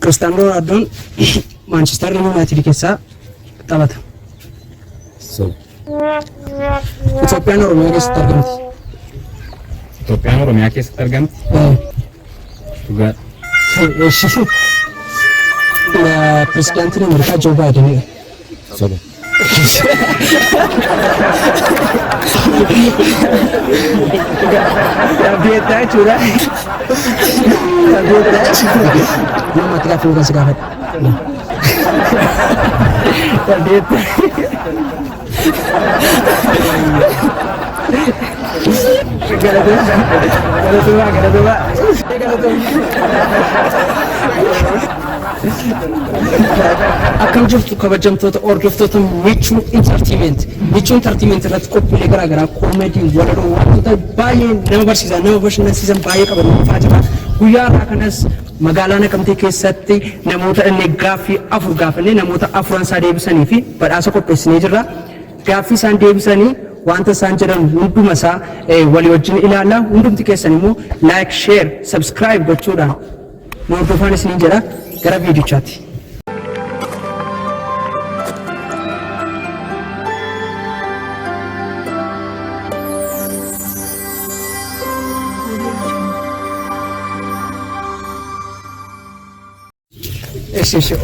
Cristiano Ronaldo Manchester United keessa taphata. Itoophiyaan Oromiyaa keessatti argamti. Itoophiyaan Oromiyaa keessatti argamti. Dhugaa. Pirezidaantiin Ameerikaa Joo Baayiden. Soba. Tabeeta jechuudha. Nama ati gaafa nuugan si gaafadha. Tabeeta. Galatoomaa. Akkam jirtu kabajamtoota hordoftoota Michuu Entertainment irratti qophiilee garaagaraa koomedii walaloo wantoota baay'ee nama barsiisan nama bashannansiisan baay'ee qabannaa jira. Guyyaa irraa kanas magaalaa Naqamtee keessatti namoota inni gaaffii afur gaafannee namoota afuran isaa deebisanii fi badhaasa qopheessinee jirra. Gaaffii isaan deebisanii wanta isaan jedhan hunduma isaa walii wajjin ilaalla. Hundumti keessan immoo like, share, subscribe gochuudhaan nu hordofaa isiniin jedha. Gara viidiyochaati.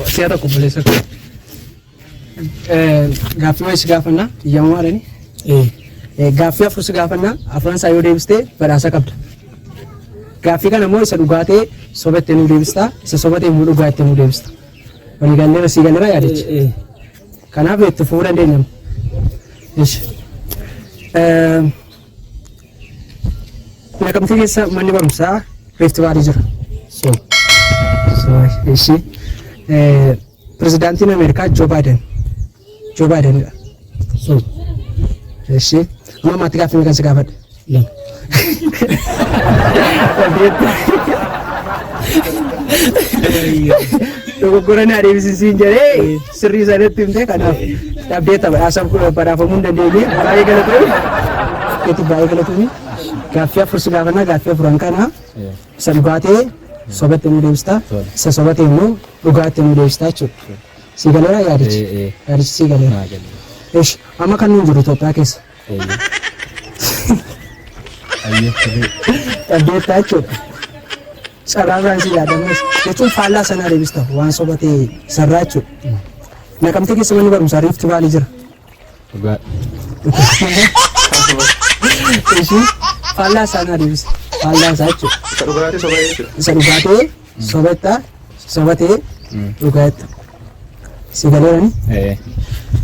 Siya tokko buleessa. Gaaffii wayii si gaafannaa iyyamoo maalini? Gaaffii afur si gaafannaa afuran isaa yoo deebistee badhaasa qabda. Gaaffii kana immoo isa dhugaatee sobattee nu deebista, isa sobatee immoo dhugaatee nu deebista. Waliigallee rasii galera yaadachi. Kanaaf itti fufuu dandeenya. Naqamtee keessa manni barumsaa Rift Valley jira. Pirezidaantiin Ameerikaa Joo Baayiden. Amma maatii gaaffii meeqan si gaafadha? Dogoggoranii adeemsisiin jedhee sirrii isaaniitti himtee kanaaf dhabdee taphaasa badhaafamuu hin dandeenye baay'ee galatoomii gaaffii afur si gaafannaa gaaffii afuran kana isa dhugaatee sobattee nu deebista isa sobatee immoo dhugaatee nu deebista jechuudha. Si galeera yaadichi si galeera. Amma kan nuyi jiru Itoophiyaa keessa. Dhabdeettaa jechuudha. Sararaan si yaadamas jechuun faallaa sanaa deebista waan sobatee sarraa jechuudha. Naqamtee keessa manni barumsaa Rift Valley jira. Faallaa sanaa deebista. Faallaa isaa jechuudha. Isa dhugaatee sobatee dhugaatti. Si galeerani?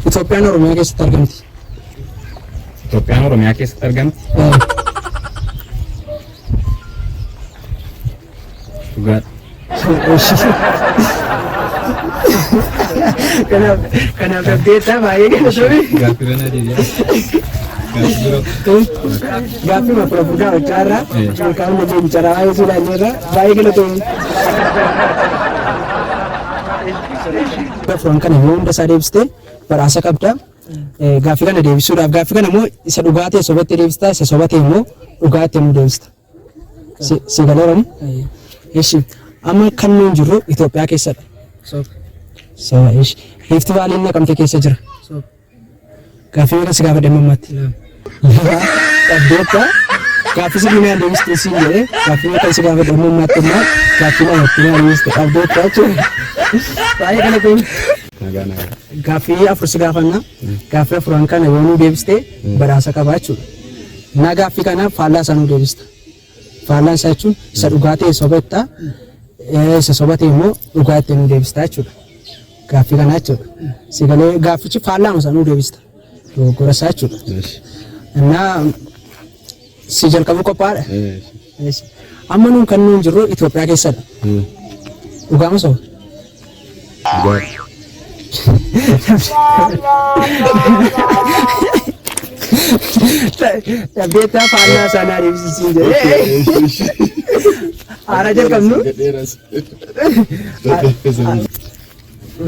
Itoophiyaan Oromiyaa keessatti argamti. Itoophiyaan Oromiyaa keessatti argamti. Dhugaa. Kanaaf dhabdeettaa baay'ee galatoomii. Gaaffii mafura furdaa hojjaa irraa maqaan namoonni caraa baay'ee suudhaan irraa baay'ee galatoomii. Afuran kana yoo hunda isaa deebistee badhaasa qabda. Gaaffii kana deebisuudhaaf gaaffii kana immoo isa dhugaatee sobattee deebista isa sobatee immoo dhugaatee nu deebista. Si galeerani? Amma kan nuyi jirru Itoophiyaa keessadha. Rift Valley Naqamtee keessa jira. Gaaffii meeqa si gaafadhe mammaatti? Dhabdeetta gaaffii si dhimee deebistee siin jedhee gaaffii meeqa si gaafadhe mammaatti immoo gaaffii namatti naa deebiste dhabdeetta jechuudha. Baay'ee galatoomii. Gaaffii afur si gaafannaa gaaffii afuran kana yoo nu deebistee badhaasa qabaa jechuudha. Na gaaffii kana faallaa isaa nu deebista. Faallaa isaa jechuun isa dhugaatee sobattaa isa sobatee immoo dhugaatee nu deebista jechuudha. Gaaffii kana jechuudha. Si galee gaaffichi faallaa isaa nu deebista. Dogoggora isaa jechuudha. Innaa si jalqabu qophaadha. Amma nuun kan nuun jirru Itoophiyaa keessadha. Dhugaama soba? Dhabdeettaa faallaa sanaa deebisisiin jedhee haara jalqabnu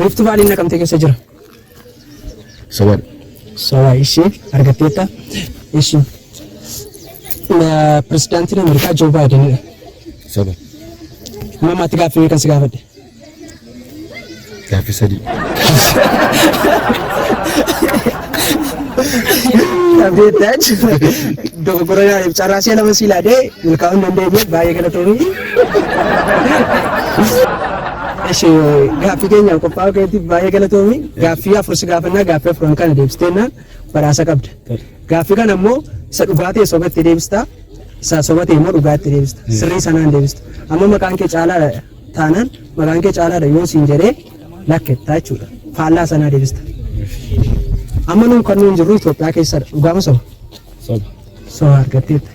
Rift Valley Naqamtee keessa jira. Soba ishee argatteetta. Pirezidaantiin Ameerikaa Joo Baayidenidha. Mammaatti gaaffii meeqan si gaafadhe? Gaaffii sadii. Abdeettaa jechuudha. Dogoggora carraasee lama siilaadee milkaa'uu hin dandeenye baay'ee galatoomii. Gaaffii keenyaaf qophaa'uu keetiif baay'ee galatoomii. Gaaffii afur si gaafannaa gaaffii afuran kana deebisteenna badhaasa qabda. Gaaffii kana immoo isa dhugaa ta'e sobatti deebista. Isa soba ta'e immoo dhugaa itti deebista. Sirrii sanaan deebista. Amma maqaan kee caalaadha taanaan maqaan kee caalaadha yoo siin jedhee lakkettaa jechuudha. Faallaa sanaa deebista. Amma nuun kan nuun jirru Itoophiyaa keessadha. Dhugaama soba? Soba. Soba argatteetta.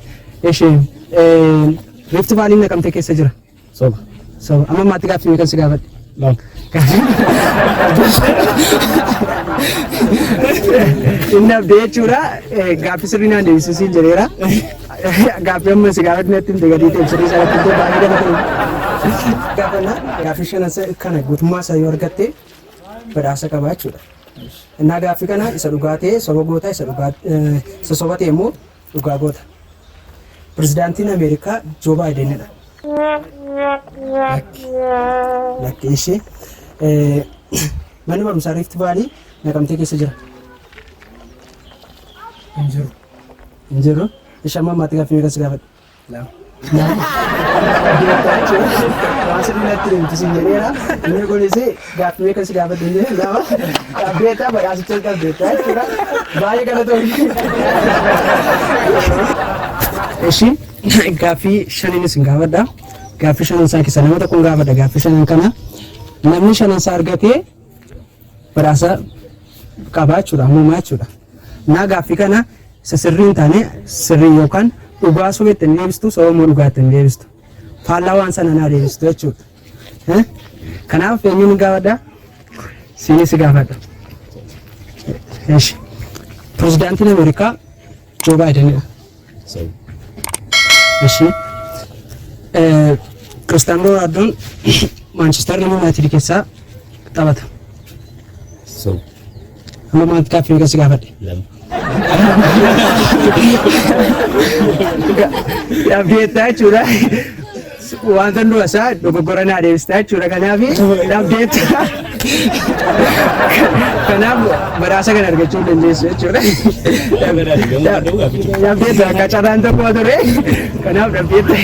Rift Vaalii Naqamtee keessa jira. Soba. Soba. Amma maatti gaaffii meeqa si gaafadhe? Lama. Inni abdee jechuudha. Gaaffii sirrii naan deebisuu siin jedheera. Gaaffii amma si gaafadhe natti himte gadii ta'e sirrii isaa irratti baay'ee galatoomi. Gaaffii shanan kana guutummaa isaa yoo argatte badhaasa qabaa jechuudha. Innaa gaaffii kana isa dhugaa ta'e soba goota isa soba ta'e immoo dhugaa goota. Pirezidaantiin Ameerikaa Joo Baayidenidha. Lakki ishee manni barumsaa Rift Vaalii Naqamtee keessa jira. Hin jiru. Ishee amma ammaatti gaaffii meeqa si gaafadhe? Lama. Waanti natti himtu siin jedheera. Inni kunis gaaffii meeqa si gaafadhe hin jedhe lama. Abdeetaa badhaasicha qabdeetta jechuudha. Baay'ee galatoomii. Ishii gaaffii shaninis hin gaafadha. Gaaffii shanan isaa keessa nama tokkoon gaafadha. Gaaffii shanan kana namni shanan isaa argatee badhaasa qabaa jechuudha. Muumaa jechuudha. Naa gaaffii kana isa sirrii hin taane sirrii yookaan dhugaa sobeetti hin deebistu soba immoo dhugaatti hin deebistu. Faallaa waan sana naa deebistu jechuudha. Kanaaf eenyuun gaafadha? Siinis gaafadha. Pirezidaantiin Ameerikaa Joo Baayidenidha. Kiristaanoo Roonaaldoo'n Maanchister Yuunaayitid keessaa taphata. Amma maatti gaaffii meeqa si gaafadhe? Abdeettaa jechuudha. Wanta nu asaa dogoggora naa deebistaa jechuudha. Kanaaf abdeettaa. Kanaaf badhaasa kana argachuu dandeessu jechuudha. Abdeettaa akka carraan tokko ture. Kanaaf abdeettaa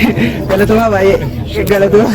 galatoomaa baay'ee galatoomaa.